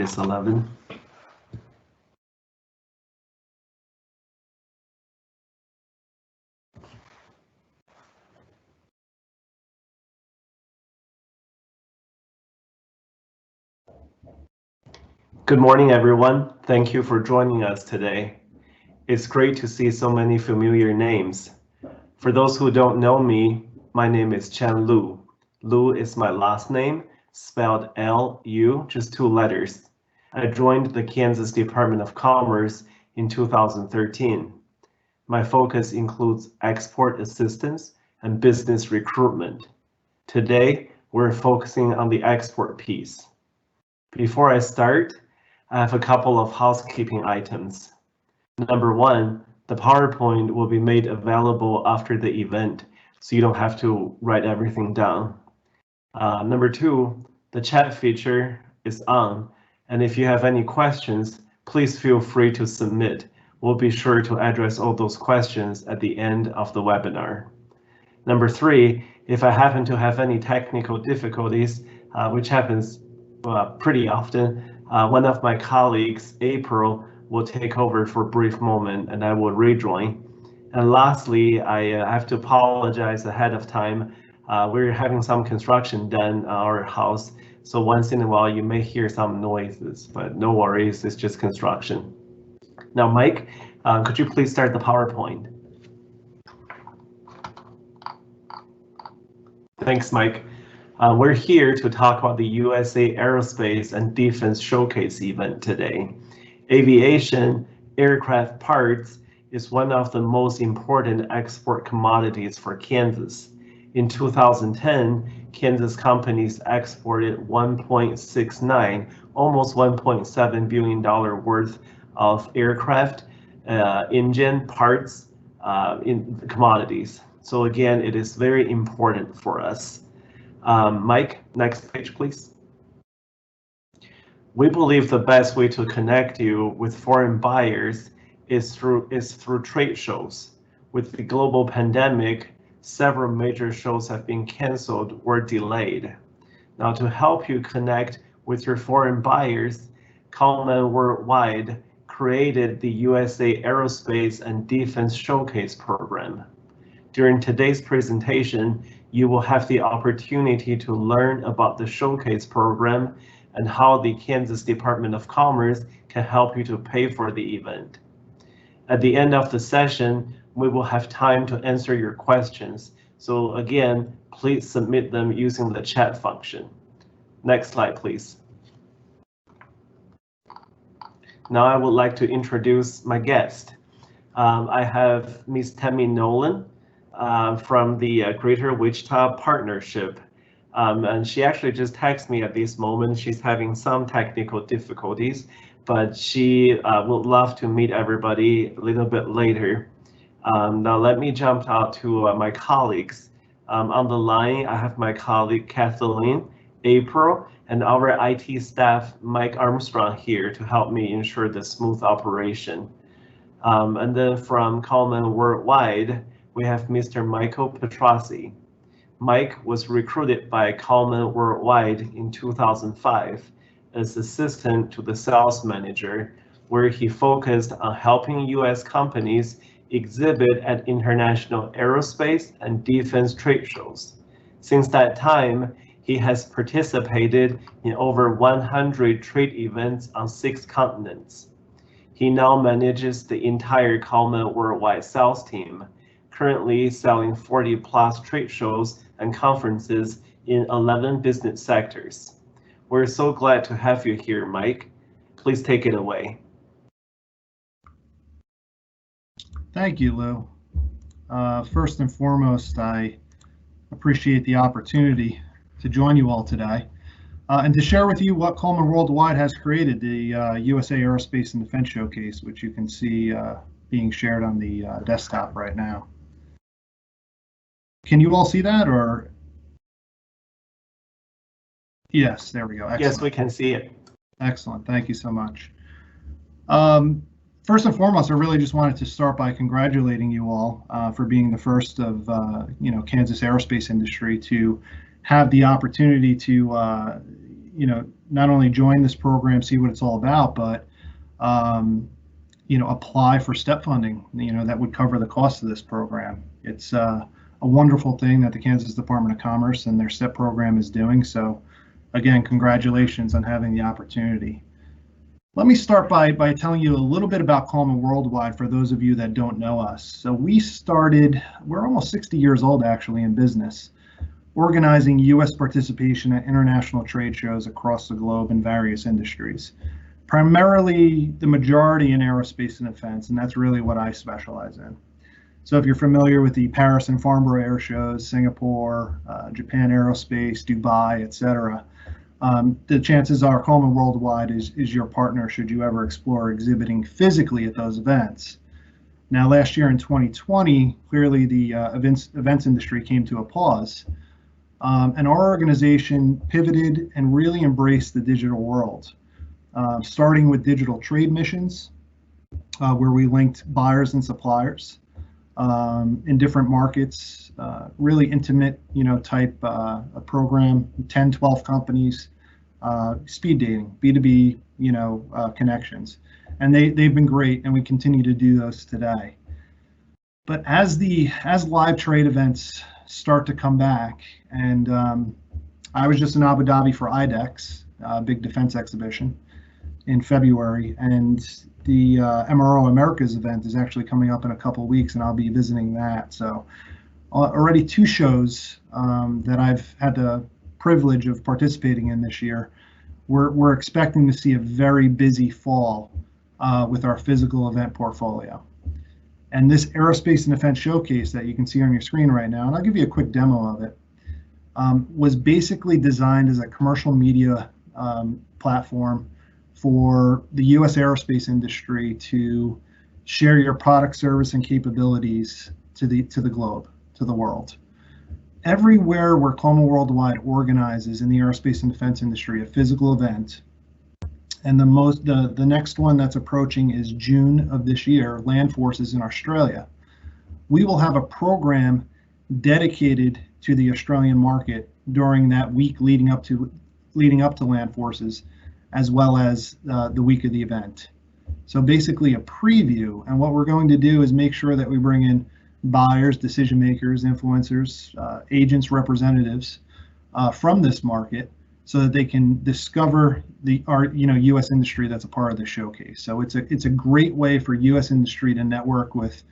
is 11. Good morning, everyone. Thank you for joining us today. It's great to see so many familiar names. For those who don't know me, my name is Chen Lu. Lu is my last name, spelled L-U, just 2 letters. I joined the Kansas Department of Commerce in 2013. My focus includes export assistance and business recruitment. Today, we're focusing on the export piece. Before I start, I have a couple of housekeeping items. Number 1, the PowerPoint will be made available after the event, so you don't have to write everything down. Number 2, the chat feature is on, and if you have any questions, please feel free to submit. We'll be sure to address all those questions at the end of the webinar. Number 3, if I happen to have any technical difficulties, which happens pretty often, one of my colleagues, April, will take over for a brief moment and I will rejoin. And lastly, I have to apologize ahead of time. We're having some construction done on our house, so once in a while you may hear some noises, but no worries, it's just construction. Now, Mike, could you please start the PowerPoint? Thanks, Mike. We're here to talk about the USA Aerospace and Defense Showcase event today. Aviation, aircraft parts, is one of the most important export commodities for Kansas. In 2010, Kansas companies exported $1.69, almost $1.7 billion worth of aircraft, engine parts, in commodities. So again, it is very important for us. Mike, next page, please. We believe the best way to connect you with foreign buyers is through trade shows. With the global pandemic, several major shows have been canceled or delayed. Now, to help you connect with your foreign buyers, Coleman Worldwide created the USA Aerospace and Defense Showcase program. During today's presentation, you will have the opportunity to learn about the Showcase program and how the Kansas Department of Commerce can help you to pay for the event. At the end of the session, we will have time to answer your questions. So again, please submit them using the chat function. Next slide, please. Now I would like to introduce my guest. I have Ms. Tammy Nolan from the Greater Wichita Partnership. And she actually just texted me at this moment. She's having some technical difficulties, but she would love to meet everybody a little bit later. Now let me jump out to my colleagues. On the line, I have my colleague Kathleen, April, and our IT staff, Mike Armstrong, here to help me ensure the smooth operation. And then from Coleman Worldwide, we have Mr. Michael Petrossi. Mike was recruited by Coleman Worldwide in 2005 as assistant to the sales manager, where he focused on helping U.S. companies exhibit at international aerospace and defense trade shows. Since that time, he has participated in over 100 trade events on 6 continents. He now manages the entire Coleman Worldwide sales team, currently selling 40+ trade shows and conferences in 11 business sectors. We're so glad to have you here, Mike. Please take it away. Thank you, Lou. First and foremost, I appreciate the opportunity to join you all today and to share with you what Coleman Worldwide has created, the USA Aerospace and Defense Showcase, which you can see being shared on the desktop right now. Can you all see that, or? Yes, there we go. Excellent. Yes, we can see it. Excellent. Thank you so much. First and foremost, I really just wanted to start by congratulating you all for being the first of Kansas aerospace industry to have the opportunity to not only join this program, see what it's all about, but apply for step funding, that would cover the cost of this program. It's a wonderful thing that the Kansas Department of Commerce and their STEP program is doing. So again, congratulations on having the opportunity. Let me start by telling you a little bit about Coleman Worldwide for those of you that don't know us. So we're almost 60 years old actually in business, organizing U.S. participation at international trade shows across the globe in various industries. Primarily the majority in aerospace and defense, and that's really what I specialize in. So if you're familiar with the Paris and Farnborough air shows, Singapore, Japan Aerospace, Dubai, etc., the chances are Coleman Worldwide is your partner should you ever explore exhibiting physically at those events. Now, last year in 2020, clearly the events industry came to a pause, and our organization pivoted and really embraced the digital world, starting with digital trade missions, where we linked buyers and suppliers in different markets, really intimate, type a program, 10, 12 companies, speed dating, B2B, connections. And they've been great, and we continue to do those today. But as live trade events start to come back, and I was just in Abu Dhabi for IDEX, big defense exhibition, in February, and the MRO Americas event is actually coming up in a couple of weeks, and I'll be visiting that. So already 2 shows that I've had the privilege of participating in this year. We're expecting to see a very busy fall with our physical event portfolio. And this Aerospace and Defense Showcase that you can see on your screen right now, and I'll give you a quick demo of it, was basically designed as a commercial media platform for the U.S. aerospace industry to share your product, service, and capabilities to the globe, to the world. Everywhere where Coleman Worldwide organizes in the aerospace and defense industry a physical event, and the next one that's approaching is June of this year, Land Forces in Australia. We will have a program dedicated to the Australian market during that week leading up to Land Forces, as well as the week of the event. So basically a preview, and what we're going to do is make sure that we bring in buyers, decision makers, influencers, agents, representatives from this market, so that they can discover our U.S. industry that's a part of the showcase. So it's a great way for U.S. industry to network with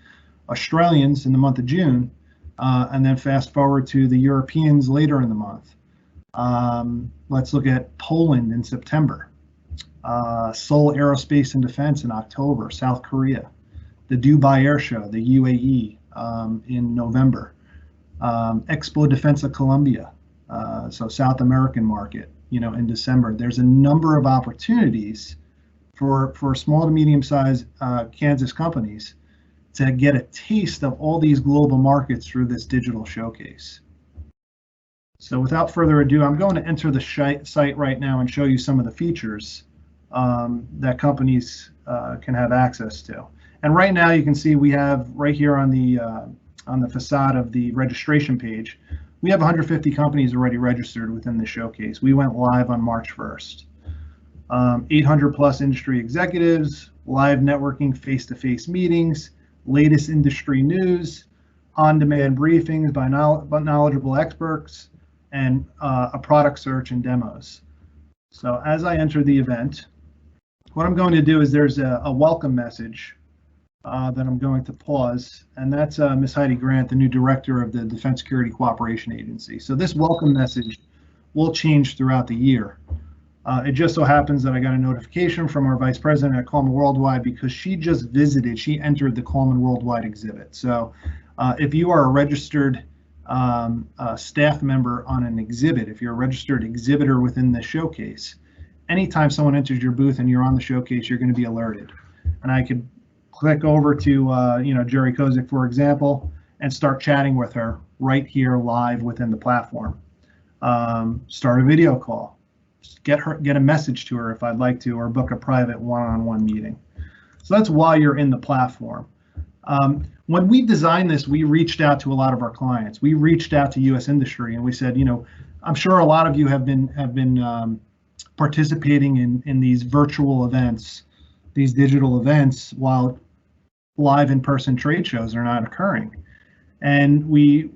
Australians in the month of June, and then fast forward to the Europeans later in the month. Let's look at Poland in September, Seoul Aerospace and Defense in October, South Korea, the Dubai Air Show, the UAE in November, Expo Defensa Colombia, so South American market, in December. There's a number of opportunities for small to medium-sized Kansas companies to get a taste of all these global markets through this digital showcase. So without further ado, I'm going to enter the site right now and show you some of the features that companies can have access to. And right now you can see we have right here on the facade of the registration page, we have 150 companies already registered within the showcase. We went live on March 1st. 800 plus industry executives, live networking, face-to-face meetings, latest industry news, on-demand briefings by knowledgeable experts, and a product search and demos. So as I enter the event, what I'm going to do is there's a welcome message that I'm going to pause, and that's Ms. Heidi Grant, the new director of the Defense Security Cooperation Agency. So this welcome message will change throughout the year. It just so happens that I got a notification from our vice president at Coleman Worldwide because she just visited, she entered the Coleman Worldwide exhibit. So if you are a registered staff member on an exhibit, if you're a registered exhibitor within the showcase, anytime someone enters your booth and you're on the showcase, you're going to be alerted. And I could click over to Jerry Kozik, for example, and start chatting with her right here live within the platform. Start a video call. Get a message to her if I'd like to, or book a private one-on-one meeting. So that's why you're in the platform. When we designed this, we reached out to a lot of our clients. We reached out to U.S. industry and we said, I'm sure a lot of you have been participating in these virtual events, these digital events, while live in-person trade shows are not occurring. And we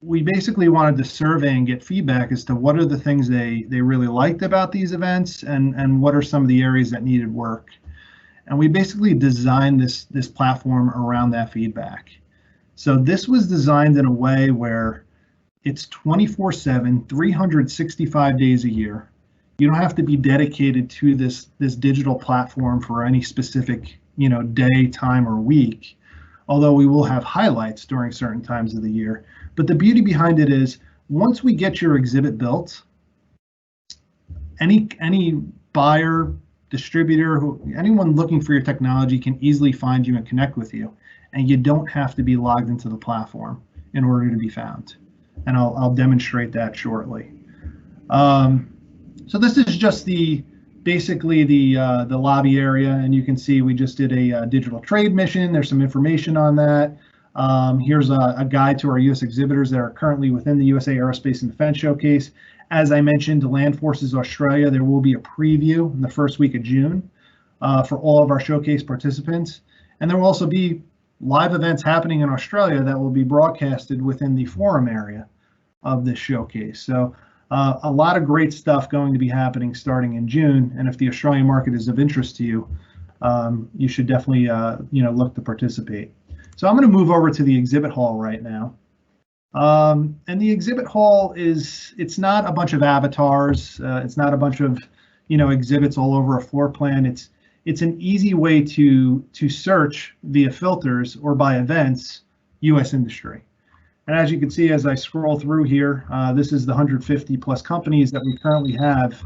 basically wanted to survey and get feedback as to what are the things they really liked about these events, and what are some of the areas that needed work. And we basically designed this platform around that feedback. So this was designed in a way where it's 24/7, 365 days a year. You don't have to be dedicated to this digital platform for any specific, day, time, or week, although we will have highlights during certain times of the year. But the beauty behind it is, once we get your exhibit built, any buyer, distributor, anyone looking for your technology can easily find you and connect with you, and you don't have to be logged into the platform in order to be found. And I'll demonstrate that shortly. So this is just basically the lobby area, and you can see we just did a digital trade mission. There's some information on that. Here's a guide to our U.S. exhibitors that are currently within the USA Aerospace and Defense Showcase. As I mentioned, to Land Forces Australia, there will be a preview in the first week of June for all of our showcase participants. And there will also be live events happening in Australia that will be broadcasted within the forum area of this showcase. So a lot of great stuff going to be happening starting in June. And if the Australian market is of interest to you, you should definitely look to participate. So I'm going to move over to the exhibit hall right now. And the exhibit hall it's not a bunch of avatars. It's not a bunch of, exhibits all over a floor plan. It's an easy way to search via filters or by events, U.S. industry. And as you can see, as I scroll through here, this is the 150 plus companies that we currently have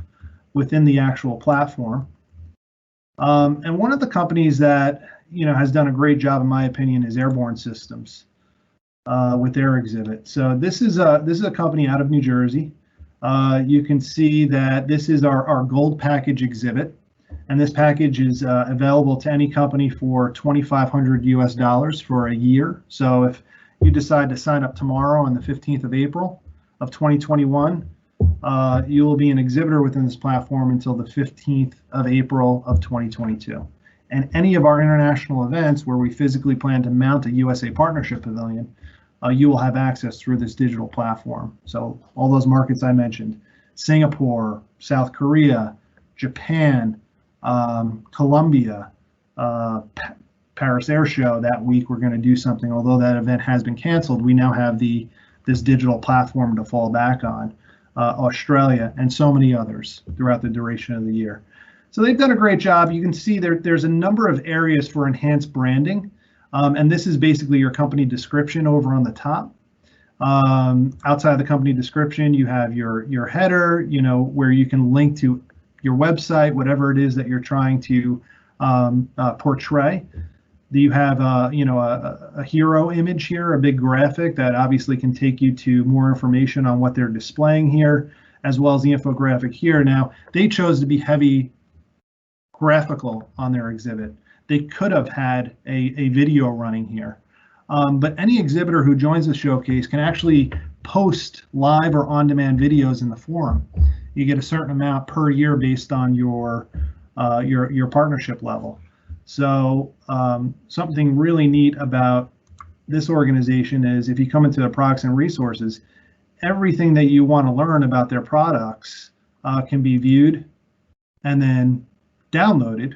within the actual platform. And one of the companies that, has done a great job, in my opinion, is Airborne Systems with their exhibit. So this is a company out of New Jersey. You can see that this is our gold package exhibit, and this package is available to any company for $2,500 US for a year. So if you decide to sign up tomorrow on the 15th of April of 2021, you will be an exhibitor within this platform until the 15th of April of 2022. And any of our international events where we physically plan to mount a USA Partnership Pavilion, you will have access through this digital platform. So all those markets I mentioned, Singapore, South Korea, Japan, Colombia, Paris Air Show that week, we're going to do something. Although that event has been canceled, we now have this digital platform to fall back on. Australia, and so many others throughout the duration of the year. So they've done a great job. You can see there's a number of areas for enhanced branding. And this is basically your company description over on the top. Outside of the company description, you have your header, where you can link to your website, whatever it is that you're trying to portray. You have a hero image here, a big graphic that obviously can take you to more information on what they're displaying here, as well as the infographic here. Now, they chose to be heavy graphical on their exhibit. They could have had a video running here, but any exhibitor who joins the showcase can actually post live or on-demand videos in the forum. You get a certain amount per year based on your partnership level. So something really neat about this organization is if you come into the products and resources, everything that you want to learn about their products can be viewed and then downloaded,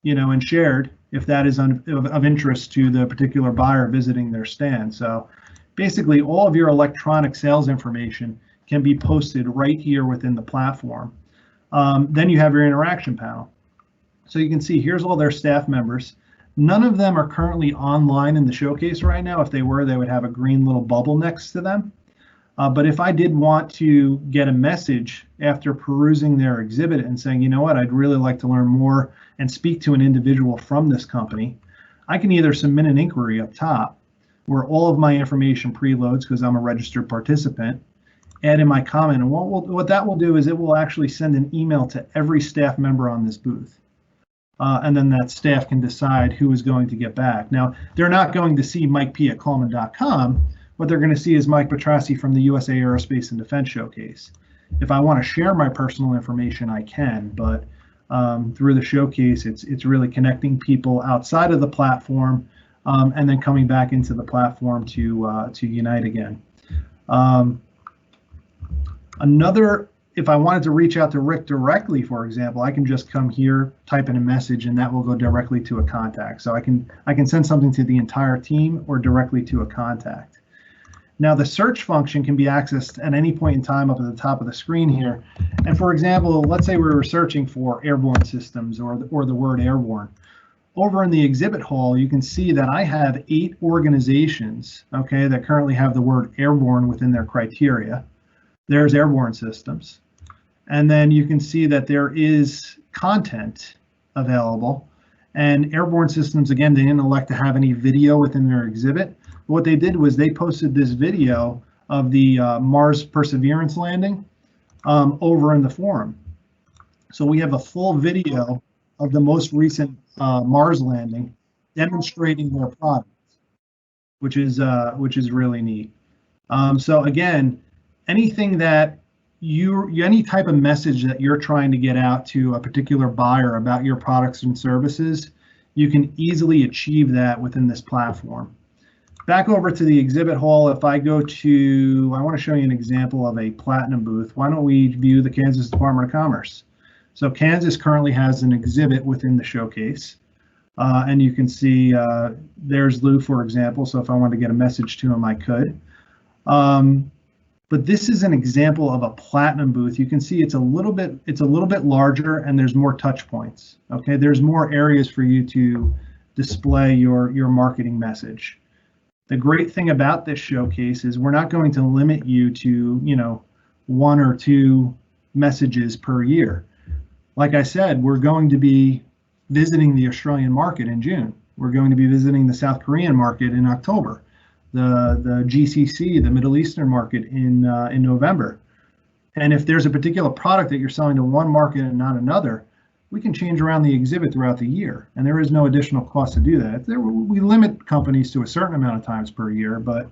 and shared if that is of interest to the particular buyer visiting their stand. So basically all of your electronic sales information can be posted right here within the platform. Then you have your interaction panel. So you can see here's all their staff members. None of them are currently online in the showcase right now. If they were, they would have a green little bubble next to them. But if I did want to get a message after perusing their exhibit and saying, you know what, I'd really like to learn more and speak to an individual from this company, I can either submit an inquiry up top where all of my information preloads because I'm a registered participant, add in my comment, and what that will do is it will actually send an email to every staff member on this booth. And then that staff can decide who is going to get back. Now, they're not going to see Mike P at Coleman.com. What they're going to see is Mike Petrossi from the USA Aerospace and Defense Showcase. If I want to share my personal information, I can, but through the showcase, it's really connecting people outside of the platform, and then coming back into the platform to unite again. If I wanted to reach out to Rick directly, for example, I can just come here, type in a message, and that will go directly to a contact. So I can send something to the entire team or directly to a contact. Now the search function can be accessed at any point in time up at the top of the screen here. And for example, let's say we were searching for airborne systems or the word airborne. Over in the exhibit hall, you can see that I have 8 organizations, okay, that currently have the word airborne within their criteria. There's airborne systems. And then you can see that there is content available. And airborne systems, again, they didn't elect to have any video within their exhibit. But what they did was they posted this video of the Mars Perseverance landing over in the forum. So we have a full video of the most recent Mars landing demonstrating their product, which is really neat. So again, anything that any type of message that you're trying to get out to a particular buyer about your products and services, you can easily achieve that within this platform. Back over to the exhibit hall, if I go to, I want to show you an example of a platinum booth. Why don't we view the Kansas Department of Commerce? So Kansas currently has an exhibit within the showcase. And you can see there's Lou, for example. So if I wanted to get a message to him, I could. But this is an example of a platinum booth. You can see it's a little bit larger and there's more touch points. Okay, there's more areas for you to display your marketing message. The great thing about this showcase is we're not going to limit you to, 1 or 2 messages per year. Like I said, we're going to be visiting the Australian market in June. We're going to be visiting the South Korean market in October. The GCC, the Middle Eastern market in November. And if there's a particular product that you're selling to one market and not another, we can change around the exhibit throughout the year. And there is no additional cost to do that. We limit companies to a certain amount of times per year, but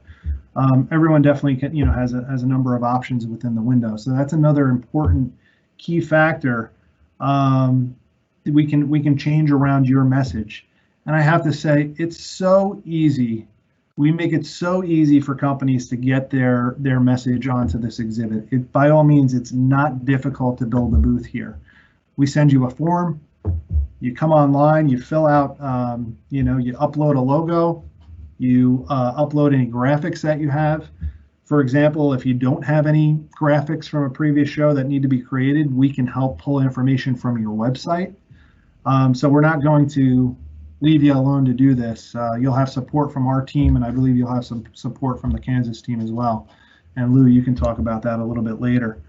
everyone definitely can, has a number of options within the window. So that's another important key factor. We can change around your message. And I have to say, it's so easy. We make it so easy for companies to get their message onto this exhibit. By all means, it's not difficult to build a booth here. We send you a form, you come online, you fill out, you upload a logo, you upload any graphics that you have. For example, if you don't have any graphics from a previous show that need to be created, we can help pull information from your website. So we're not going to leave you alone to do this. You'll have support from our team, and I believe you'll have some support from the Kansas team as well. And Lou, you can talk about that a little bit later.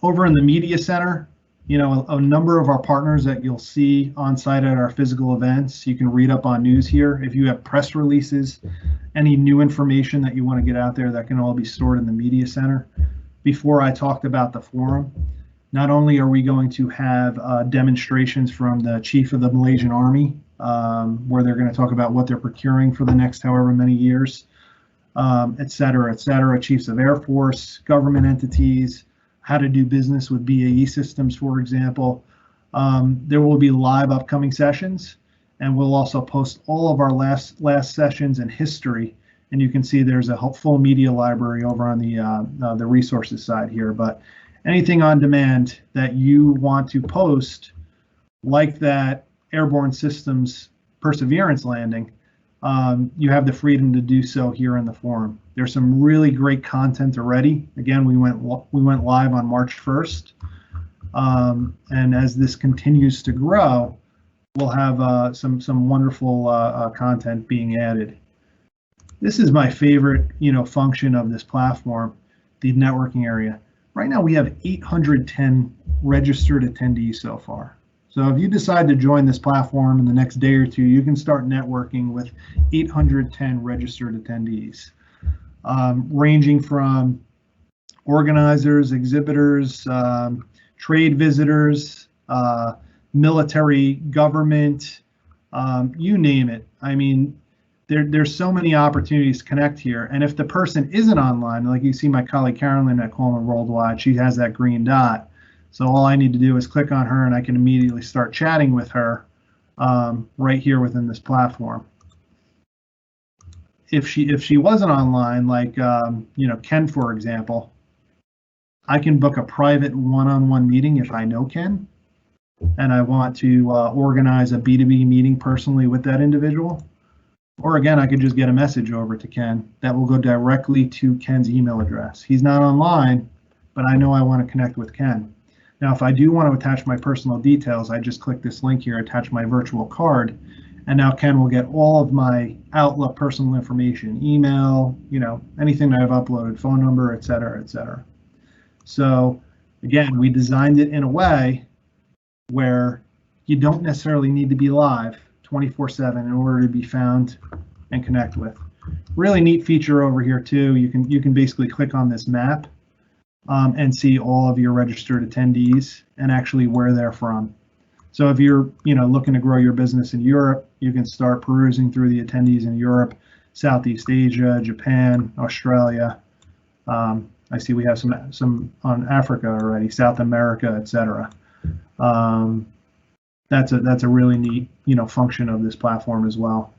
Over in the media center, a number of our partners that you'll see on site at our physical events, you can read up on news here. If you have press releases, any new information that you want to get out there, that can all be stored in the media center. Before I talked about the forum, not only are we going to have demonstrations from the chief of the Malaysian Army, where they're going to talk about what they're procuring for the next however many years, et cetera, chiefs of Air Force, government entities, how to do business with BAE systems, for example. There will be live upcoming sessions, and we'll also post all of our last sessions and history. And you can see there's a full media library over on the resources side here. But anything on demand that you want to post, like that Airborne Systems Perseverance landing, you have the freedom to do so here in the forum. There's some really great content already. Again, we went live on March 1st, and as this continues to grow, we'll have some wonderful content being added. This is my favorite, function of this platform, the networking area. Right now, we have 810 registered attendees so far. So if you decide to join this platform in the next day or two, you can start networking with 810 registered attendees, ranging from organizers, exhibitors, trade visitors, military, government, you name it. I mean, there's so many opportunities to connect here. And if the person isn't online, like you see my colleague Carolyn at Coleman Worldwide, she has that green dot. So all I need to do is click on her and I can immediately start chatting with her right here within this platform. If she wasn't online, like Ken, for example, I can book a private one-on-one meeting if I know Ken and I want to organize a B2B meeting personally with that individual. Or again, I could just get a message over to Ken that will go directly to Ken's email address. He's not online, but I know I want to connect with Ken. Now, if I do want to attach my personal details, I just click this link here, attach my virtual card, and now Ken will get all of my Outlook personal information, email, anything that I've uploaded, phone number, et cetera, et cetera. So again, we designed it in a way where you don't necessarily need to be live 24/7 in order to be found and connect with. Really neat feature over here too. You can basically click on this map and see all of your registered attendees and actually where they're from. So if you're looking to grow your business in Europe, you can start perusing through the attendees in Europe, Southeast Asia, Japan, Australia. I see we have some on Africa already, South America, etc. That's a really neat function of this platform as well.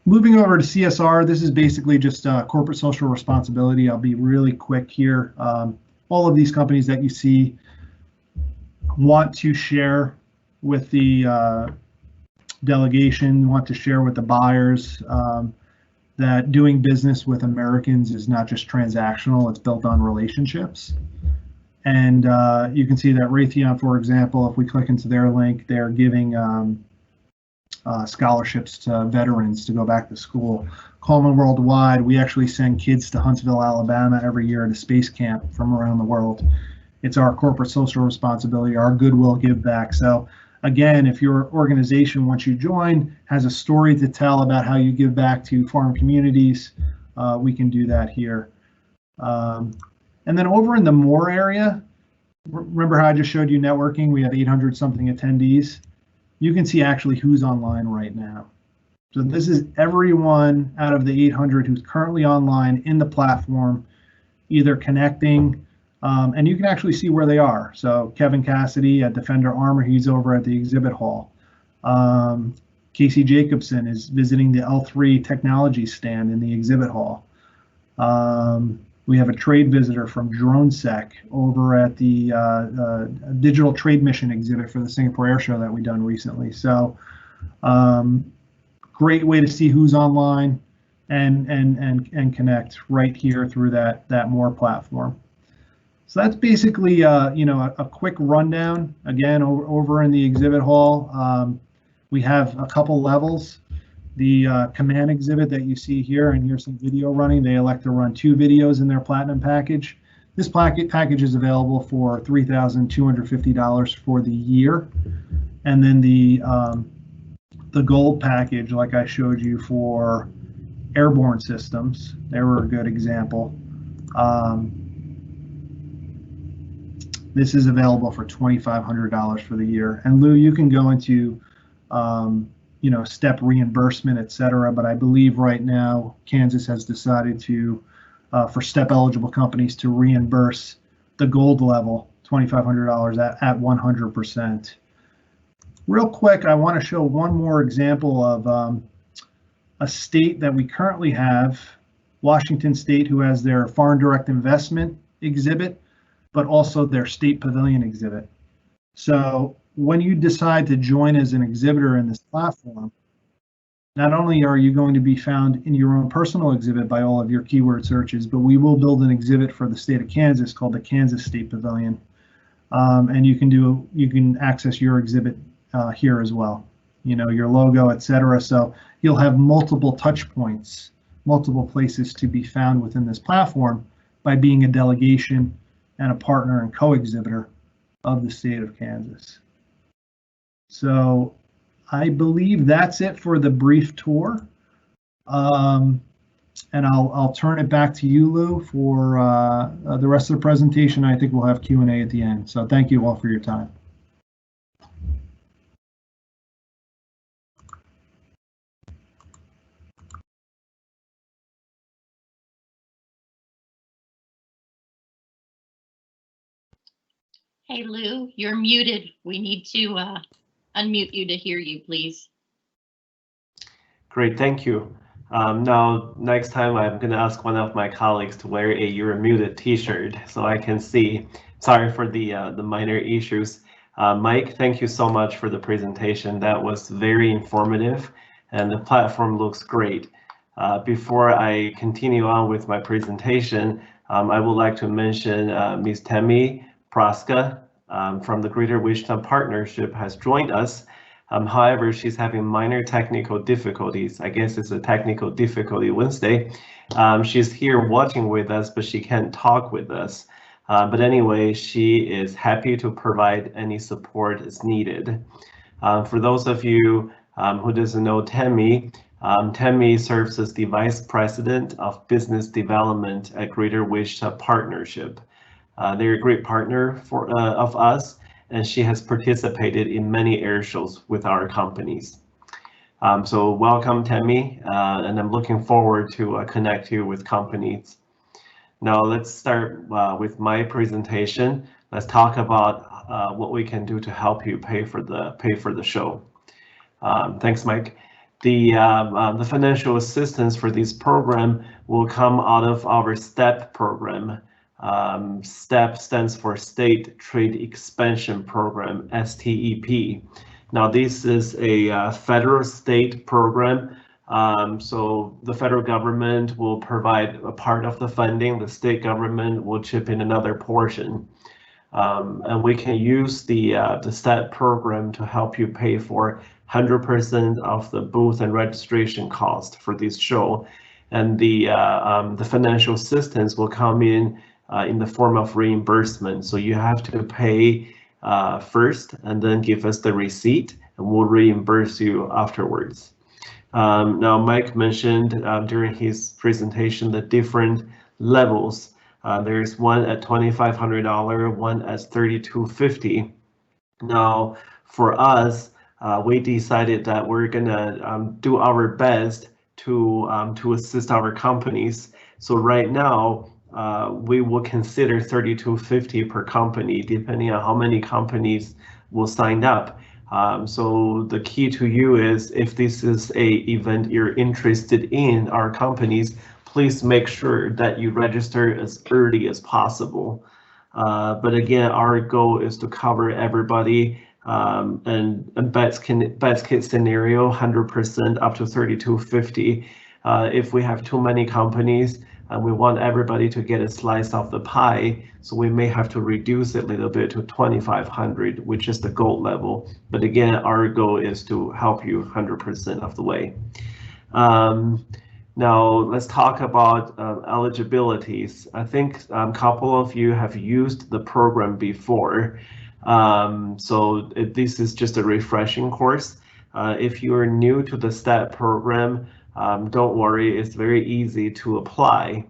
Moving over to CSR, this is basically just corporate social responsibility. I'll be really quick here. All of these companies that you see want to share with the delegation, want to share with the buyers that doing business with Americans is not just transactional, it's built on relationships. And you can see that Raytheon, for example, if we click into their link, they're giving scholarships to veterans to go back to school. Coleman Worldwide, we actually send kids to Huntsville, Alabama every year to space camp from around the world. It's our corporate social responsibility, our goodwill give back. So again, if your organization, once you join, has a story to tell about how you give back to farm communities, we can do that here. And then over in the more area, remember how I just showed you networking? We have 800 something attendees. You can see actually who's online right now. So this is everyone out of the 800 who's currently online in the platform, either connecting, and you can actually see where they are. So Kevin Cassidy at Defender Armor, he's over at the exhibit hall. Casey Jacobson is visiting the L3 technology stand in the exhibit hall. We have a trade visitor from DroneSec over at the digital trade mission exhibit for the Singapore Air Show that we done recently. So great way to see who's online and connect right here through that more platform. So that's basically a quick rundown. Again, over in the exhibit hall, we have a couple levels. The command exhibit that you see here, and here's some video running. They elect to run 2 videos in their platinum package. This package is available for $3,250 for the year. And then the gold package, like I showed you for airborne systems, they were a good example. This is available for $2,500 for the year. And Lou, you can go into step reimbursement, et cetera. But I believe right now Kansas has decided to, for step eligible companies, to reimburse the gold level $2,500 at 100%. Real quick, I want to show one more example of a state that we currently have, Washington State, who has their foreign direct investment exhibit, but also their state pavilion exhibit. So when you decide to join as an exhibitor in this platform, not only are you going to be found in your own personal exhibit by all of your keyword searches, but we will build an exhibit for the state of Kansas called the Kansas State Pavilion. And you can access your exhibit here as well, your logo, etc. So you'll have multiple touch points, multiple places to be found within this platform by being a delegation and a partner and co-exhibitor of the state of Kansas. So I believe that's it for the brief tour. And I'll turn it back to you, Lou, for the rest of the presentation. I think we'll have Q&A at the end. So thank you all for your time. Hey, Lou, you're muted. We need to unmute you to hear you, please. Great, thank you. Now, next time I'm going to ask one of my colleagues to wear a "You're Muted" T-shirt so I can see. Sorry for the minor issues. Mike, thank you so much for the presentation. That was very informative, and the platform looks great. Before I continue on with my presentation, I would like to mention Ms. Tammy Proska from the Greater Wichita Partnership has joined us. However, she's having minor technical difficulties. I guess it's a technical difficulty Wednesday. She's here watching with us, but she can't talk with us. But anyway, she is happy to provide any support as needed. For those of you who doesn't know Tammy, Tammy serves as the Vice President of Business Development at Greater Wichita Partnership. They're a great partner of us, and she has participated in many air shows with our companies. So welcome, Tammy, and I'm looking forward to connect you with companies. Now let's start with my presentation. Let's talk about what we can do to help you pay for the show. Thanks, Mike. The financial assistance for this program will come out of our STEP program. STEP stands for State Trade Expansion Program, STEP. Now, this is a federal state program. So the federal government will provide a part of the funding. The state government will chip in another portion. And we can use the STEP program to help you pay for 100% of the booth and registration cost for this show. And the financial assistance will come in the form of reimbursement. So you have to pay first and then give us the receipt, and we'll reimburse you afterwards. Now, Mike mentioned during his presentation the different levels. There's one at $2,500, one at $3,250. Now, for us, we decided that we're gonna do our best to assist our companies. So right now, we will consider $3,250 per company, depending on how many companies will sign up. So the key to you is, if this is a event you're interested in, our companies, please make sure that you register as early as possible. But again, our goal is to cover everybody, and best case scenario, 100% up to $3,250. If we have too many companies, and we want everybody to get a slice of the pie, so we may have to reduce it a little bit to $2,500, which is the gold level. But again, our goal is to help you 100% of the way. Now let's talk about eligibilities. I think a couple of you have used the program before, so this is just a refreshing course. If you are new to the STEP program, don't worry, it's very easy to apply.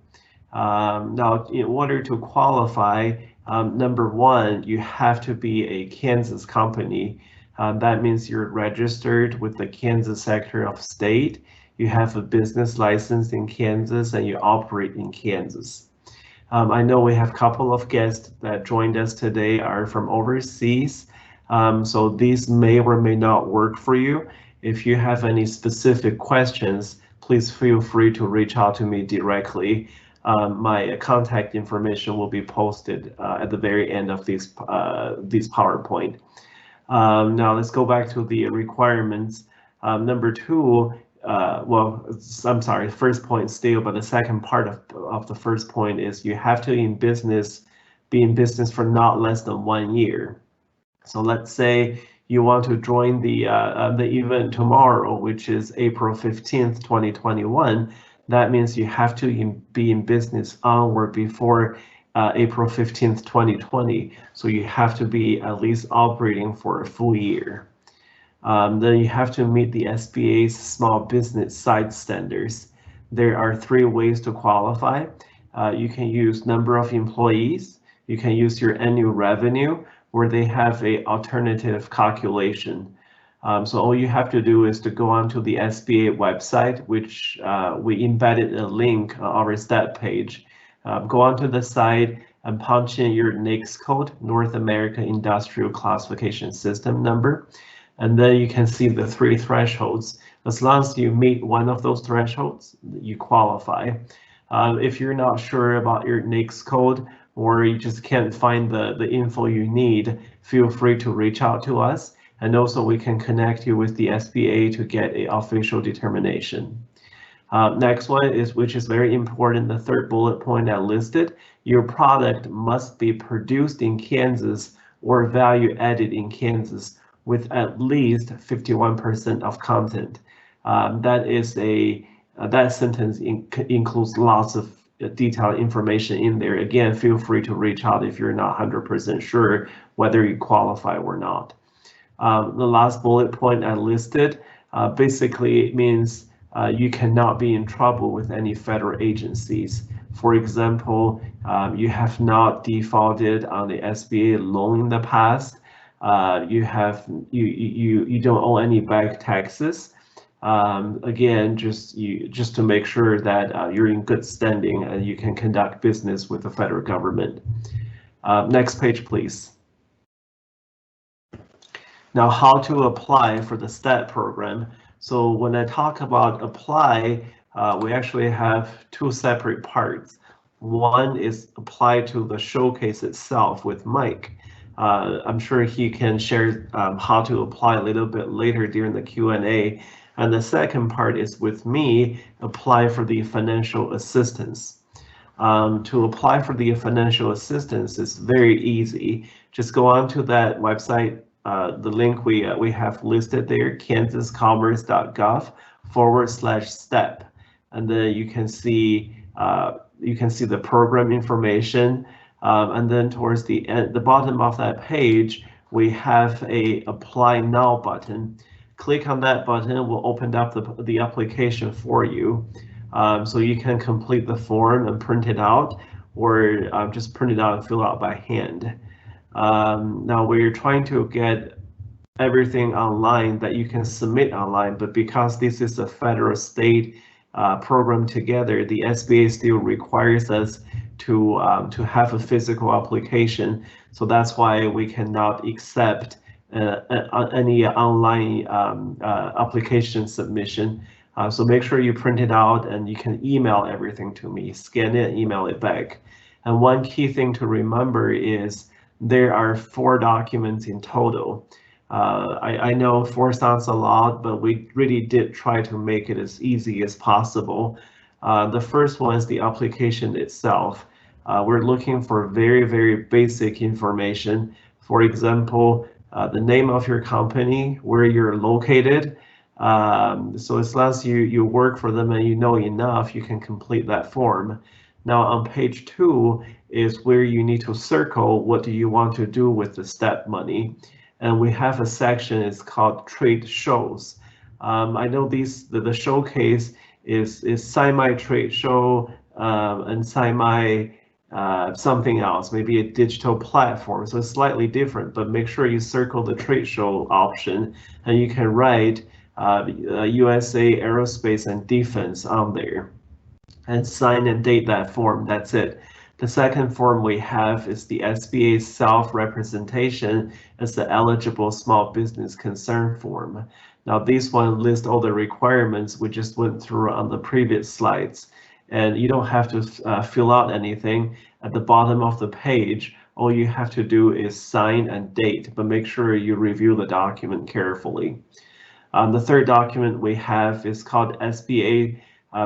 Now, in order to qualify, number one, you have to be a Kansas company. That means you're registered with the Kansas Secretary of State. You have a business license in Kansas and you operate in Kansas. I know we have a couple of guests that joined us today are from overseas. So these may or may not work for you. If you have any specific questions, please feel free to reach out to me directly. My contact information will be posted at the very end of this PowerPoint. Now let's go back to the requirements. Number two, well, I'm sorry, first point still, but the second part of the first point is you have to be in business for not less than 1 year. So let's say you want to join the event tomorrow, which is April 15th, 2021. That means you have to be in business on or before April 15th, 2020. So you have to be at least operating for a full year. Then you have to meet the SBA's small business site standards. There are 3 ways to qualify. You can use number of employees. You can use your annual revenue, where they have a alternative calculation. So all you have to do is to go onto the SBA website, which we embedded a link on our stat page. Go onto the site, and punch in your NAICS code, North American Industrial Classification System number. And then you can see the 3 thresholds. As long as you meet one of those thresholds, you qualify. If you're not sure about your NAICS code, or you just can't find the info you need, feel free to reach out to us. And also we can connect you with the SBA to get an official determination. Next one is, which is very important, the third bullet point I listed, your product must be produced in Kansas or value added in Kansas with at least 51% of content. That sentence includes lots of detailed information in there. Again, feel free to reach out if you're not 100% sure whether you qualify or not. The last bullet point I listed, basically it means you cannot be in trouble with any federal agencies. For example, you have not defaulted on the SBA loan in the past. You don't owe any back taxes. Again, just to make sure that you're in good standing and you can conduct business with the federal government. Next page, please. Now, how to apply for the STEP program. So when I talk about apply, we actually have 2 separate parts. One is apply to the showcase itself with Mike. I'm sure he can share how to apply a little bit later during the Q&A. And the second part is with me, apply for the financial assistance. To apply for the financial assistance is very easy. Just go on to that website, the link we have listed there, kansascommerce.gov/STEP. And then you can see the program information. And then towards the bottom of that page, we have a Apply Now button. Click on that button, it will open up the application for you. So you can complete the form and print it out, or just print it out and fill out by hand. Now we're trying to get everything online that you can submit online, but because this is a federal state program together, the SBA still requires us to have a physical application. So that's why we cannot accept any online application submission. So make sure you print it out and you can email everything to me, scan it, email it back. And one key thing to remember is there are 4 documents in total. I know 4 sounds a lot, but we really did try to make it as easy as possible. The first one is the application itself. We're looking for very, very basic information. For example, the name of your company, where you're located. So as long as you work for them and you know enough, you can complete that form. Now on page 2 is where you need to circle what do you want to do with the STEP money. And we have a section, it's called trade shows. I know the showcase is semi-trade show and semi something else, maybe a digital platform. So it's slightly different, but make sure you circle the trade show option and you can write USA, Aerospace, and Defense on there and sign and date that form. That's it. The second form we have is the SBA self-representation as the eligible small business concern form. Now this one lists all the requirements we just went through on the previous slides. And you don't have to fill out anything. At the bottom of the page, all you have to do is sign and date, but make sure you review the document carefully. The third document we have is called SBA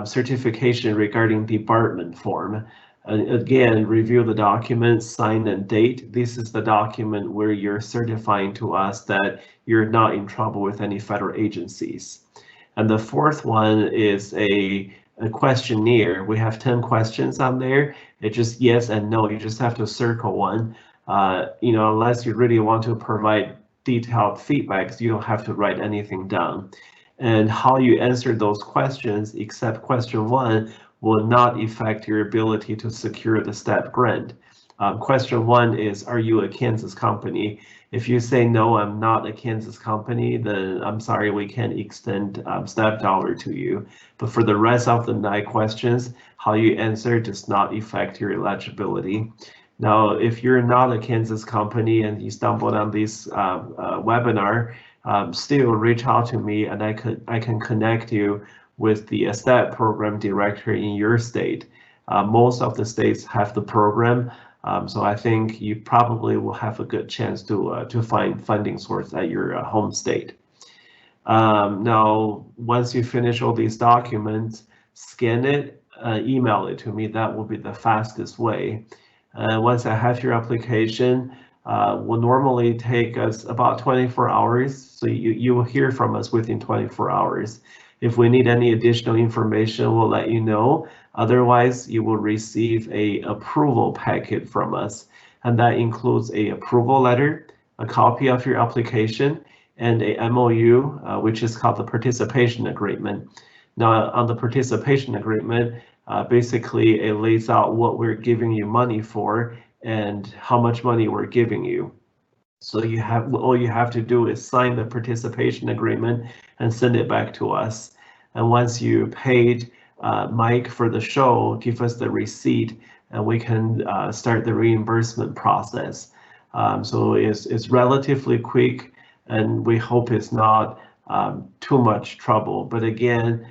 certification regarding debarment form. Again, review the document, sign and date. This is the document where you're certifying to us that you're not in trouble with any federal agencies. And the fourth one is a questionnaire. We have 10 questions on there. It's just yes and no. You just have to circle one. Unless you really want to provide detailed feedbacks, you don't have to write anything down. And how you answer those questions, except question 1, will not affect your ability to secure the STEP grant. Question 1 is, are you a Kansas company? If you say no, I'm not a Kansas company, then I'm sorry, we can't extend STEP dollar to you. But for the rest of the 9 questions, how you answer does not affect your eligibility. Now, if you're not a Kansas company and you stumbled on this webinar, still reach out to me and I can connect you with the STEP program director in your state. Most of the states have the program, so I think you probably will have a good chance to find funding source at your home state. Now, once you finish all these documents, scan it, email it to me. That will be the fastest way. Once I have your application, will normally take us about 24 hours. So you will hear from us within 24 hours. If we need any additional information, we'll let you know. Otherwise, you will receive a approval packet from us. And that includes a approval letter, a copy of your application, and a MOU, which is called the participation agreement. Now, on the participation agreement, basically it lays out what we're giving you money for and how much money we're giving you. So all you have to do is sign the participation agreement and send it back to us. And once you paid Mike for the show, give us the receipt and we can start the reimbursement process. So it's relatively quick, and we hope it's not too much trouble. But again,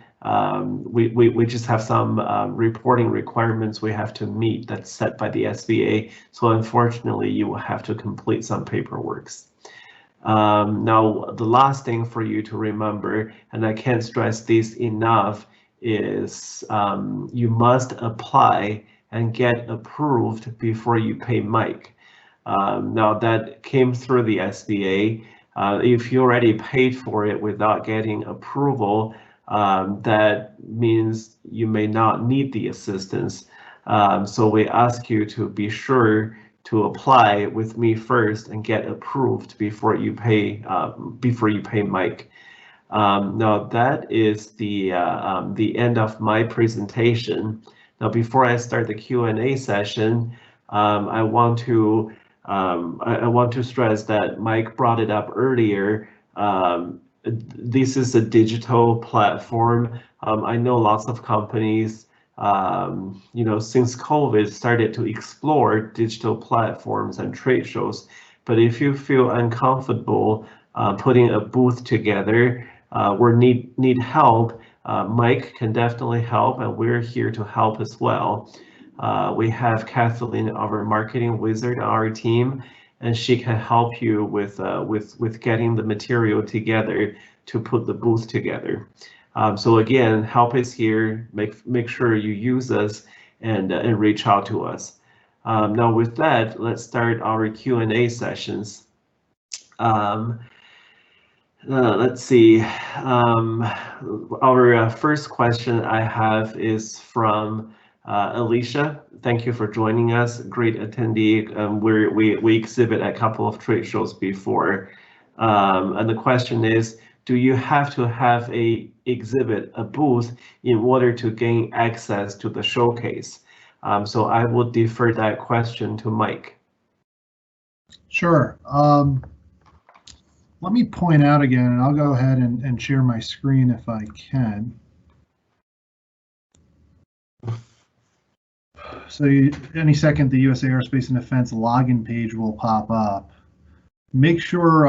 we just have some reporting requirements we have to meet that's set by the SBA. So unfortunately, you will have to complete some paperwork. Now, the last thing for you to remember, and I can't stress this enough, is you must apply and get approved before you pay Mike. Now, that came through the SBA. If you already paid for it without getting approval, that means you may not need the assistance. So we ask you to be sure to apply with me first and get approved before you pay Mike. Now that is the end of my presentation. Now before I start the Q&A session, I want to stress that Mike brought it up earlier. This is a digital platform. I know lots of companies, since COVID started to explore digital platforms and trade shows. But if you feel uncomfortable putting a booth together or need help, Mike can definitely help, and we're here to help as well. We have Kathleen, our marketing wizard, on our team, and she can help you with getting the material together to put the booth together. So again, help is here. Make sure you use us and reach out to us. Now with that, let's start our Q&A sessions. Let's see. Our first question I have is from Alicia. Thank you for joining us. Great attendee. We exhibit at a couple of trade shows before. And the question is, do you have to have a booth in order to gain access to the showcase? So I will defer that question to Mike. Sure. Let me point out again, and I'll go ahead and share my screen if I can. So any second, the US Aerospace and Defense login page will pop up. Make sure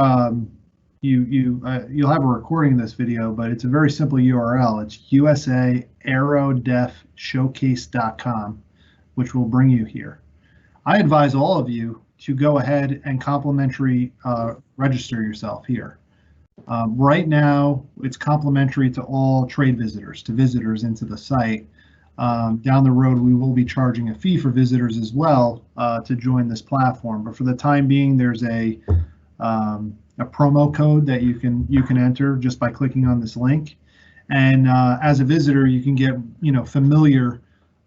you'll have a recording of this video, but it's a very simple URL. It's usaerodefshowcase.com, which will bring you here. I advise all of you to go ahead and complimentary register yourself here. Right now, it's complimentary to all trade visitors, to visitors into the site. Down the road, we will be charging a fee for visitors as well to join this platform. But for the time being, there's a promo code that you can enter just by clicking on this link. And as a visitor, you can get familiar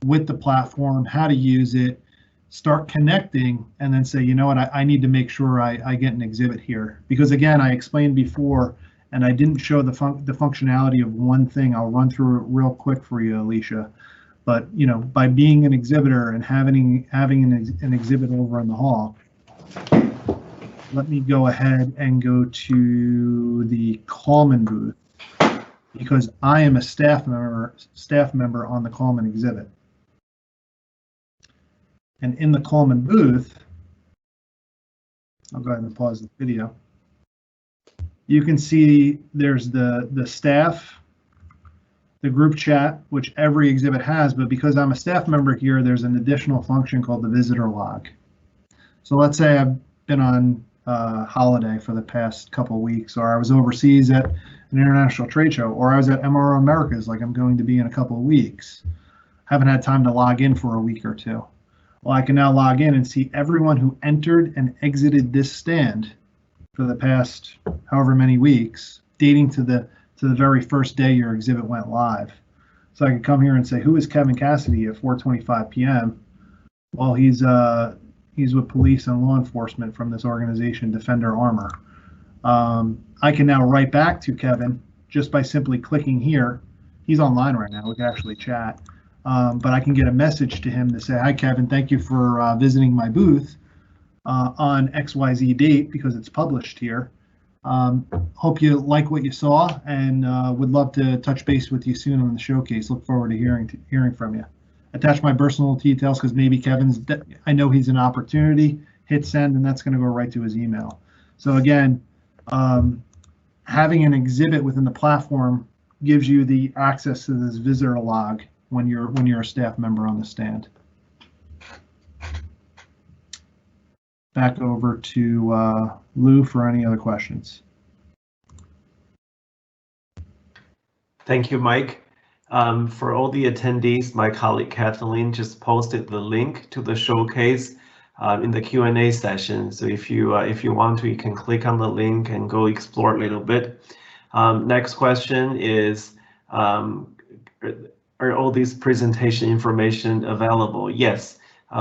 with the platform, how to use it, start connecting, and then say, you know what, I need to make sure I get an exhibit here. Because again, I explained before, and I didn't show the functionality of one thing. I'll run through it real quick for you, Alicia. But by being an exhibitor and having an exhibit over in the hall, let me go ahead and go to the Coleman booth, because I am a staff member on the Coleman exhibit. And in the Coleman booth, I'll go ahead and pause the video. You can see there's the staff, the group chat, which every exhibit has, but because I'm a staff member here, there's an additional function called the visitor log. So let's say I've been on holiday for the past couple of weeks, or I was overseas at an international trade show, or I was at MRO Americas like I'm going to be in a couple of weeks. Haven't had time to log in for a week or two. Well, I can now log in and see everyone who entered and exited this stand for the past however many weeks, dating to the very first day your exhibit went live. So I can come here and say, who is Kevin Cassidy at 4:25 p.m.? Well, he's with police and law enforcement from this organization, Defender Armor. I can now write back to Kevin just by simply clicking here. He's online right now. We can actually chat. But I can get a message to him to say, hi, Kevin, thank you for visiting my booth on XYZ date because it's published here. Hope you like what you saw and would love to touch base with you soon on the showcase. Look forward to hearing from you. Attach my personal details because maybe I know he's an opportunity. Hit send and that's going to go right to his email. So again, having an exhibit within the platform gives you the access to this visitor log when you're a staff member on the stand. Back over to Lou for any other questions. Thank you, Mike. For all the attendees, my colleague Kathleen just posted the link to the showcase in the Q&A session. So if you want to, you can click on the link and go explore a little bit. Next question is, are all these presentation information available? Yes.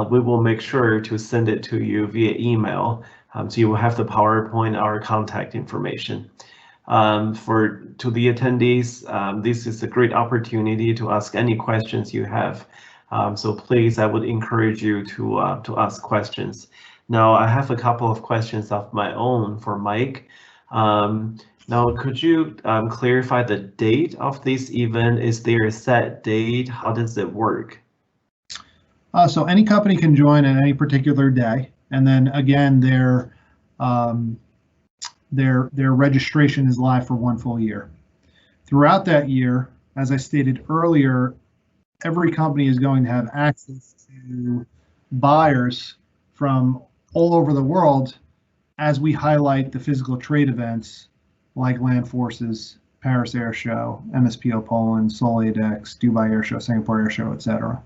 We will make sure to send it to you via email, so you will have the PowerPoint, our contact information. To the attendees, this is a great opportunity to ask any questions you have. So please, I would encourage you to ask questions. Now, I have a couple of questions of my own for Mike. Now, could you clarify the date of this event? Is there a set date? How does it work? So any company can join at any particular day, and then again, their registration is live for 1 full year. Throughout that year, as I stated earlier, every company is going to have access to buyers from all over the world as we highlight the physical trade events like Land Forces, Paris Air Show, MSPO Poland, Seoul ADEX, Dubai Air Show, Singapore Air Show, etc.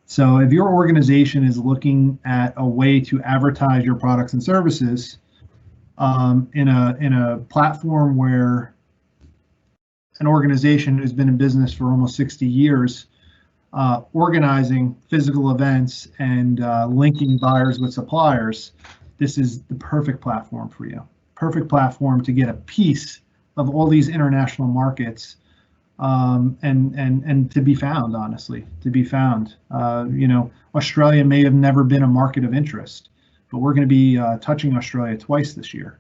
So if your organization is looking at a way to advertise your products and services in a platform where an organization who's been in business for almost 60 years, organizing physical events and linking buyers with suppliers, this is the perfect platform for you. Perfect platform to get a piece of all these international markets and to be found, honestly, to be found. You know, Australia may have never been a market of interest, but we're going to be touching Australia twice this year,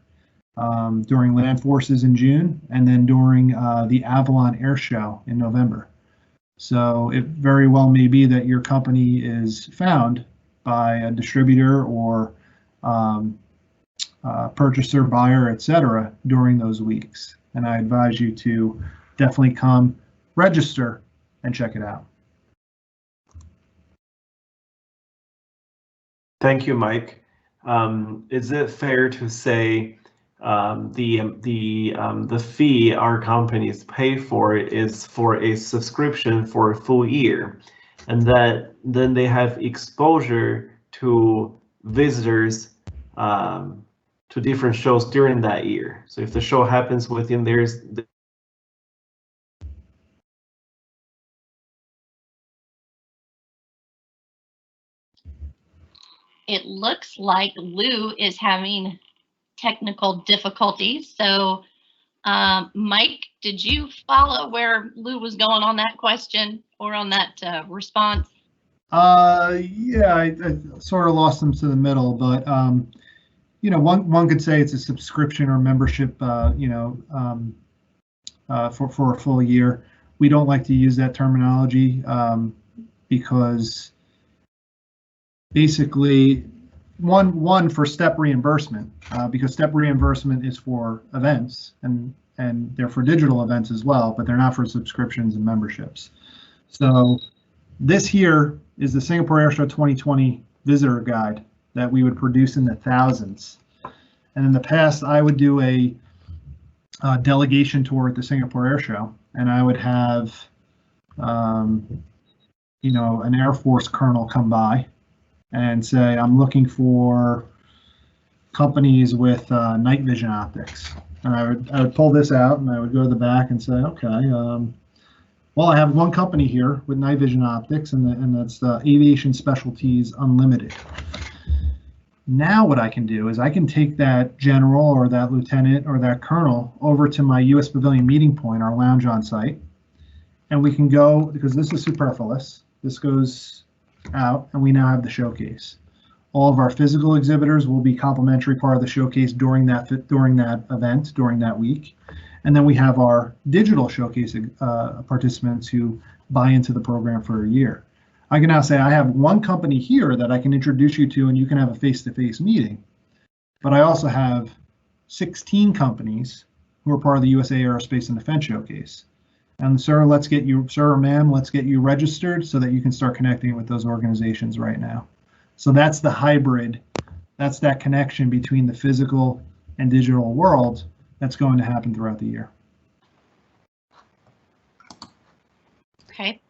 during Land Forces in June and then during the Avalon Air Show in November. So it very well may be that your company is found by a distributor or purchaser, buyer, etc. during those weeks. And I advise you to definitely come register and check it out. Thank you, Mike. Is it fair to say the fee our companies pay for is for a subscription for a full year, and that then they have exposure to visitors to different shows during that year? So if the show happens within theirs, It looks like Lou is having technical difficulties. So, Mike, did you follow where Lou was going on that question or on that response? Yeah, I sort of lost them to the middle, but you know, one could say it's a subscription or membership, you know, for a full year. We don't like to use that terminology because basically one for step reimbursement, because step reimbursement is for events and they're for digital events as well, but they're not for subscriptions and memberships. So this here is the Singapore Airshow 2020 visitor guide that we would produce in the thousands. And in the past, I would do a delegation tour at the Singapore Airshow, and I would have, you know, an Air Force colonel come by and say, I'm looking for companies with night vision optics. And I would pull this out and I would go to the back and say, okay, well, I have one company here with night vision optics, and that's Aviation Specialties Unlimited. Now what I can do is I can take that general or that lieutenant or that colonel over to my U.S. Pavilion meeting point, our lounge on site, and we can go, because this is superfluous, this goes out and we now have the showcase. All of our physical exhibitors will be complimentary part of the showcase during that event, during that week. And then we have our digital showcase participants who buy into the program for a year. I can now say I have one company here that I can introduce you to and you can have a face-to-face meeting. But I also have 16 companies who are part of the USA Aerospace and Defense Showcase. And sir, let's get you, sir or ma'am, let's get you registered so that you can start connecting with those organizations right now. So that's the hybrid, that's that connection between the physical and digital world that's going to happen throughout the year. Okay.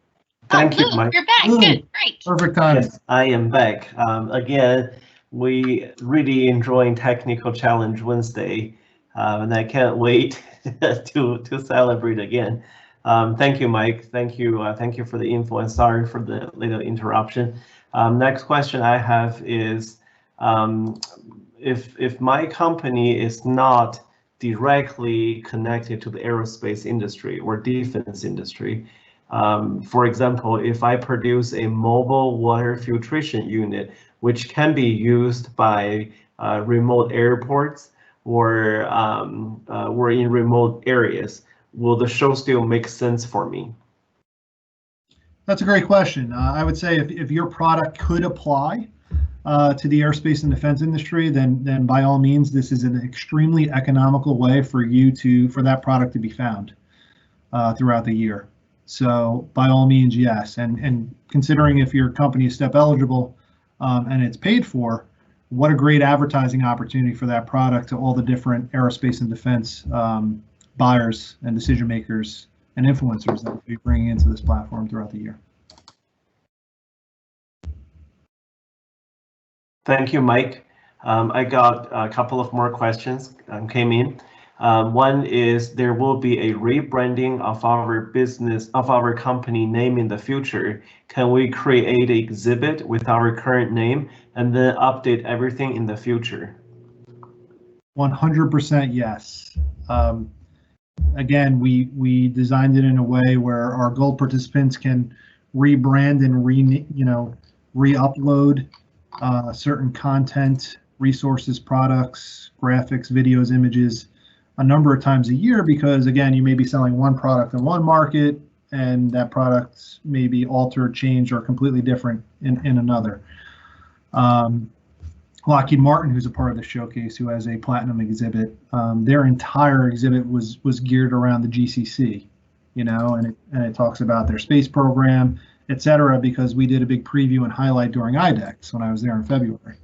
Thank you, Lou, Mike. you're back. Good, great. Perfect time. Yes, I am back. Again, we really enjoying Technical Challenge Wednesday, and I can't wait to celebrate again. Thank you, Mike. Thank you for the info, and sorry for the little interruption. Next question I have is, if my company is not directly connected to the aerospace industry or defense industry, for example, if I produce a mobile water filtration unit, which can be used by remote airports or in remote areas, will the show still make sense for me? That's a great question. I would say if your product could apply to the aerospace and defense industry, then by all means, this is an extremely economical way for that product to be found throughout the year. So by all means, yes. And considering if your company is step eligible and it's paid for, what a great advertising opportunity for that product to all the different aerospace and defense buyers and decision makers and influencers that we'll be bringing into this platform throughout the year. Thank you, Mike. I got a couple of more questions came in. One is, there will be a rebranding of our company name in the future. Can we create an exhibit with our current name and then update everything in the future? 100% yes. Again, we designed it in a way where our gold participants can rebrand and re-upload certain content, resources, products, graphics, videos, images a number of times a year, because again, you may be selling one product in one market and that product may be altered, changed, or completely different in another. Lockheed Martin, who's a part of the showcase, who has a platinum exhibit, their entire exhibit was geared around the GCC, and it talks about their space program, etc., because we did a big preview and highlight during IDEX when I was there in February.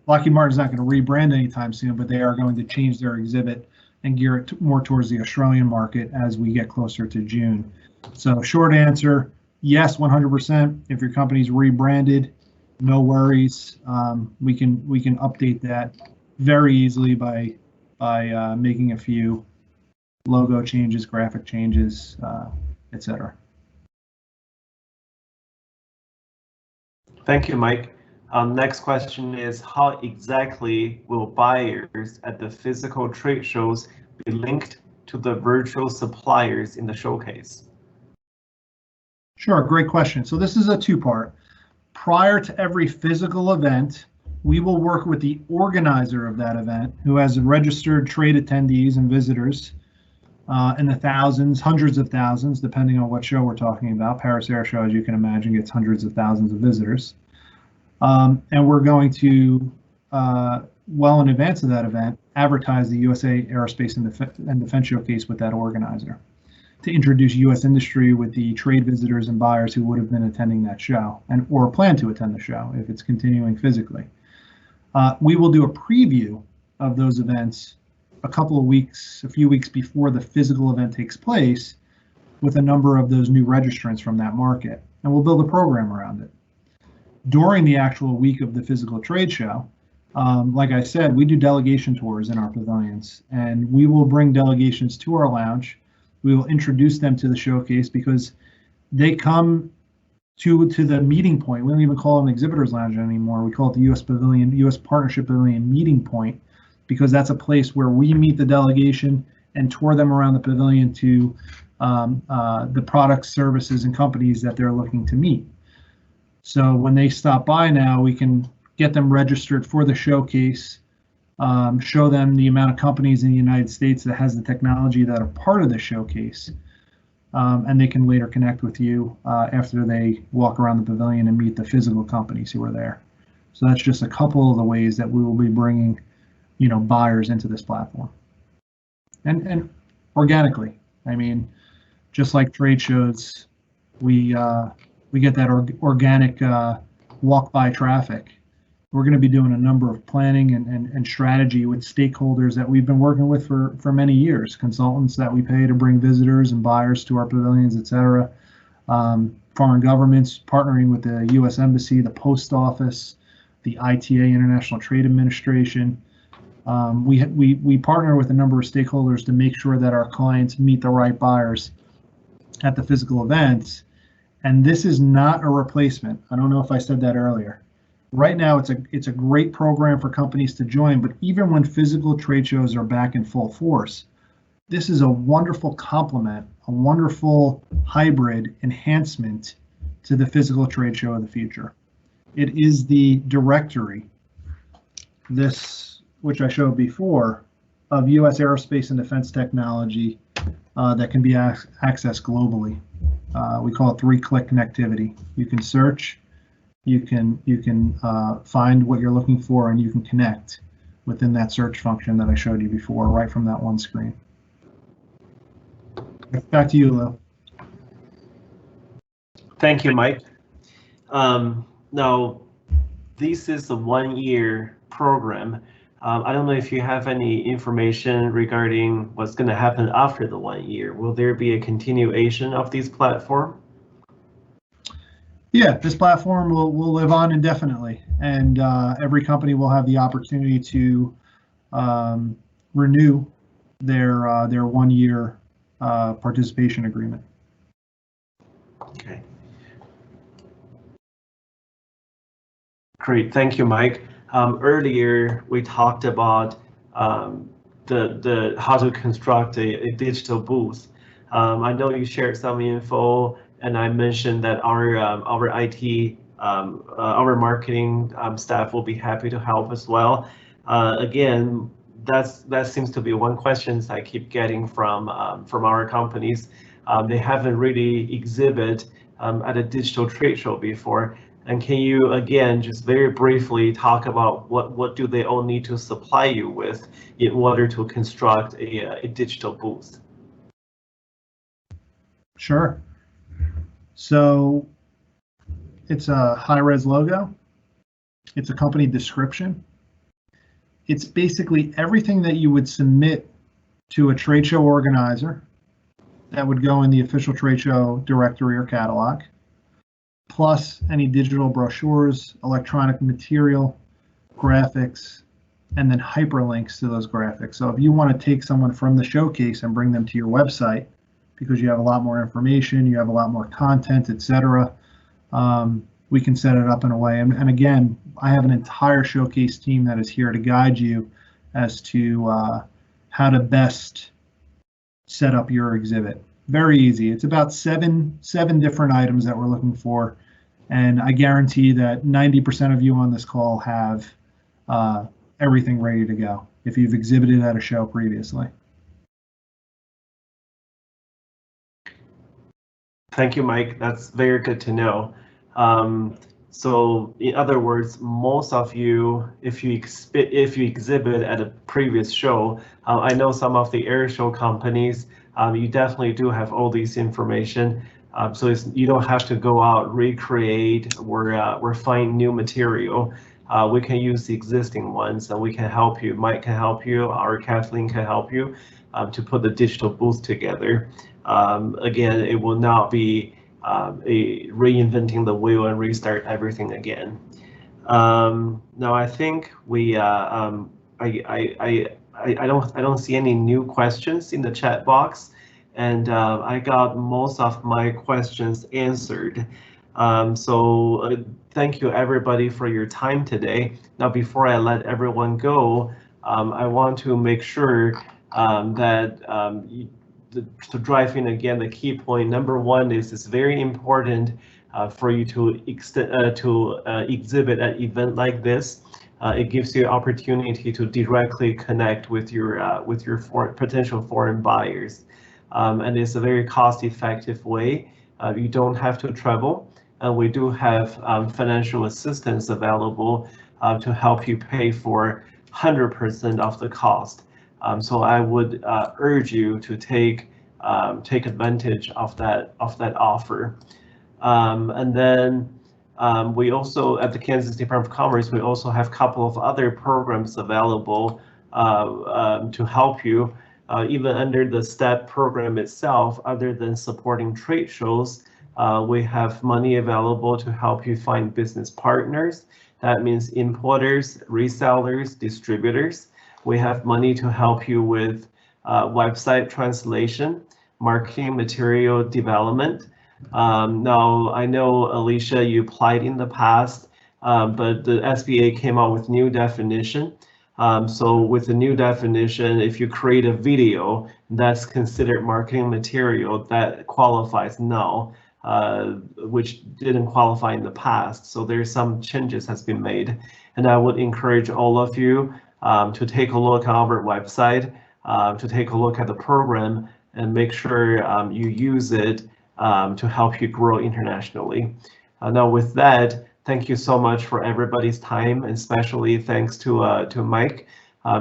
Lockheed Martin's not going to rebrand anytime soon, but they are going to change their exhibit and gear it more towards the Australian market as we get closer to June. So short answer, yes, 100%. If your company's rebranded, no worries. We can update that very easily by making a few logo changes, graphic changes, etc. Thank you, Mike. Next question is, how exactly will buyers at the physical trade shows be linked to the virtual suppliers in the showcase? Sure, great question. So this is a two-part. Prior to every physical event, we will work with the organizer of that event, who has registered trade attendees and visitors, in the thousands, hundreds of thousands, depending on what show we're talking about. Paris Air Show, as you can imagine, gets hundreds of thousands of visitors. And we're going to, well in advance of that event, advertise the USA Aerospace and Defense Showcase with that organizer to introduce U.S. industry with the trade visitors and buyers who would have been attending that show and or plan to attend the show if it's continuing physically. We will do a preview of those events a few weeks before the physical event takes place with a number of those new registrants from that market, and we'll build a program around it. During the actual week of the physical trade show, like I said, we do delegation tours in our pavilions, and we will bring delegations to our lounge. We will introduce them to the showcase because they come to the meeting point. We don't even call it an Exhibitors Lounge anymore. We call it the U.S. Pavilion, U.S. Partnership Pavilion meeting point, because that's a place where we meet the delegation and tour them around the pavilion to the products, services, and companies that they're looking to meet. So when they stop by now, we can get them registered for the showcase, show them the amount of companies in the United States that has the technology that are part of the showcase, and they can later connect with you after they walk around the pavilion and meet the physical companies who are there. So that's just a couple of the ways that we will be bringing, buyers into this platform, and organically. I mean, just like trade shows, we get that organic walk-by traffic. We're going to be doing a number of planning and strategy with stakeholders that we've been working with for many years, consultants that we pay to bring visitors and buyers to our pavilions, et cetera. Foreign governments, partnering with the U.S. Embassy, the Post Office, the ITA, International Trade Administration. We partner with a number of stakeholders to make sure that our clients meet the right buyers at the physical events. And this is not a replacement. I don't know if I said that earlier. Right now, it's a great program for companies to join, but even when physical trade shows are back in full force, this is a wonderful complement, a wonderful hybrid enhancement to the physical trade show of the future. It is the directory, which I showed before, of U.S. aerospace and defense technology that can be accessed globally. We call it 3-click connectivity. You can search, you can find what you're looking for, and you can connect within that search function that I showed you before, right from that one screen. Back to you, Lou. Thank you, Mike. Now, this is a 1-year program. I don't know if you have any information regarding what's going to happen after the 1 year. Will there be a continuation of this platform? Yeah, this platform will live on indefinitely, and every company will have the opportunity to renew their 1-year participation agreement. Okay. Great, thank you, Mike. Earlier we talked about the how to construct a digital booth. I know you shared some info, and I mentioned that our IT, our marketing staff will be happy to help as well. Again, that seems to be one question I keep getting from our companies. They haven't really exhibited at a digital trade show before. And can you, again, just very briefly talk about what do they all need to supply you with in order to construct a digital booth? Sure. So it's a high-res logo. It's a company description. It's basically everything that you would submit to a trade show organizer that would go in the official trade show directory or catalog, plus any digital brochures, electronic material, graphics, and then hyperlinks to those graphics. So if you want to take someone from the showcase and bring them to your website because you have a lot more information, you have a lot more content, etc., we can set it up in a way. And again, I have an entire showcase team that is here to guide you as to how to best set up your exhibit. Very easy. It's about seven different items that we're looking for, and I guarantee that 90% of you on this call have everything ready to go if you've exhibited at a show previously. Thank you, Mike. That's very good to know. So in other words, most of you, if you exhibit at a previous show, I know some of the air show companies, you definitely do have all this information. So you don't have to go out, recreate, or find new material. We can use the existing ones, and we can help you. Mike can help you, or Kathleen can help you to put the digital booth together. Again, it will not be a reinventing the wheel and restart everything again. Now I think we I don't see any new questions in the chat box, and I got most of my questions answered. So thank you everybody for your time today. Now before I let everyone go, I want to make sure that to drive in again, the key point number one is it's very important for you to exhibit an event like this. It gives you opportunity to directly connect with your potential foreign buyers, and it's a very cost-effective way. You don't have to travel, and we do have financial assistance available to help you pay for 100% of the cost. So I would urge you to take advantage of that offer. And then we also, at the Kansas Department of Commerce, we also have a couple of other programs available to help you, even under the STEP program itself. Other than supporting trade shows, we have money available to help you find business partners. That means importers, resellers, distributors. We have money to help you with website translation, marketing material development. Now, I know, Alicia, you applied in the past, but the SBA came out with new definition. So with the new definition, if you create a video, that's considered marketing material that qualifies now, which didn't qualify in the past. So there's some changes has been made. And I would encourage all of you to take a look at our website, to take a look at the program, and make sure you use it to help you grow internationally. Now with that, thank you so much for everybody's time, and especially thanks to Mike,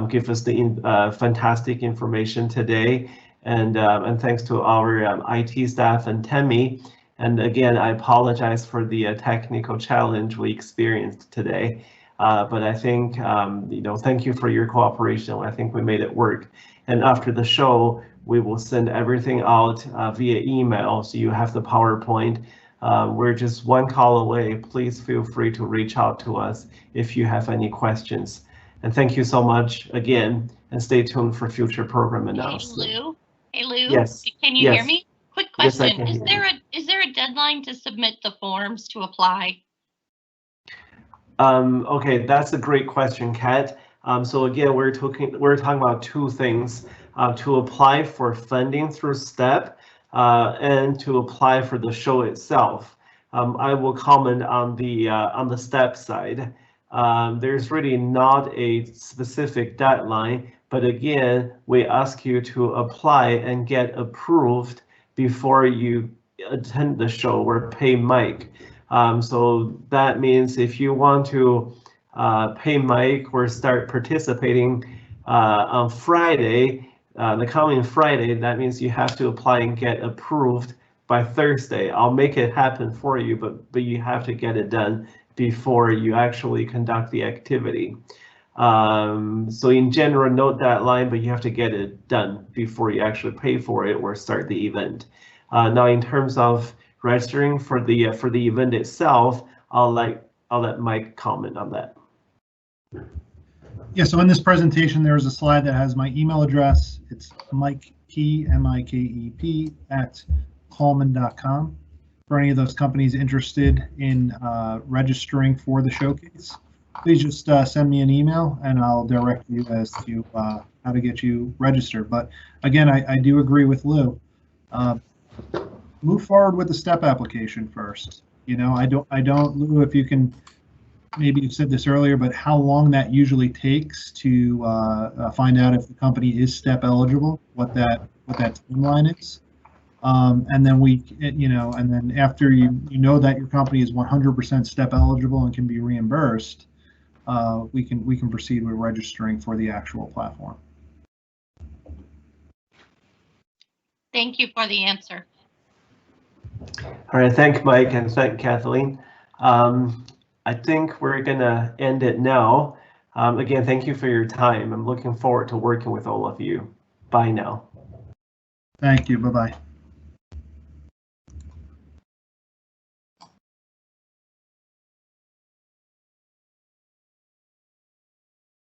give us the fantastic information today, and thanks to our IT staff and Tammy. And again, I apologize for the technical challenge we experienced today. But I think, thank you for your cooperation. I think we made it work. And after the show, we will send everything out via email, so you have the PowerPoint. We're just one call away. Please feel free to reach out to us if you have any questions. And thank you so much again, and stay tuned for future program announcements. Hey Lou. Yes. Can you hear me? Quick question. Yes, is there a deadline to submit the forms to apply? Okay, that's a great question, Kat. So again, we're talking about two things: to apply for funding through STEP, and to apply for the show itself. I will comment on the STEP side. There's really not a specific deadline, but again, we ask you to apply and get approved before you attend the show or pay Mike. So that means if you want to pay Mike or start participating on Friday, the coming Friday, that means you have to apply and get approved by Thursday. I'll make it happen for you, but you have to get it done before you actually conduct the activity. So in general, no deadline, but you have to get it done before you actually pay for it or start the event. Now, in terms of registering for the event itself, I'll let Mike comment on that. Yeah, so in this presentation, there's a slide that has my email address. It's Mikep, M-I-K-E-P, @Coleman.com. For any of those companies interested in registering for the showcase, please just send me an email and I'll direct you as to how to get you registered. But again, I do agree with Lou. Move forward with the STEP application first. I don't, Lou, if you can, maybe you said this earlier, but how long that usually takes to find out if the company is STEP eligible, what that timeline is. And then and then after you know that your company is 100% step eligible and can be reimbursed, we can proceed with registering for the actual platform. Thank you for the answer. All right, thank Mike and thank Kathleen. I think we're gonna end it now. Again, thank you for your time. I'm looking forward to working with all of you. Bye now. Thank you. Bye-bye.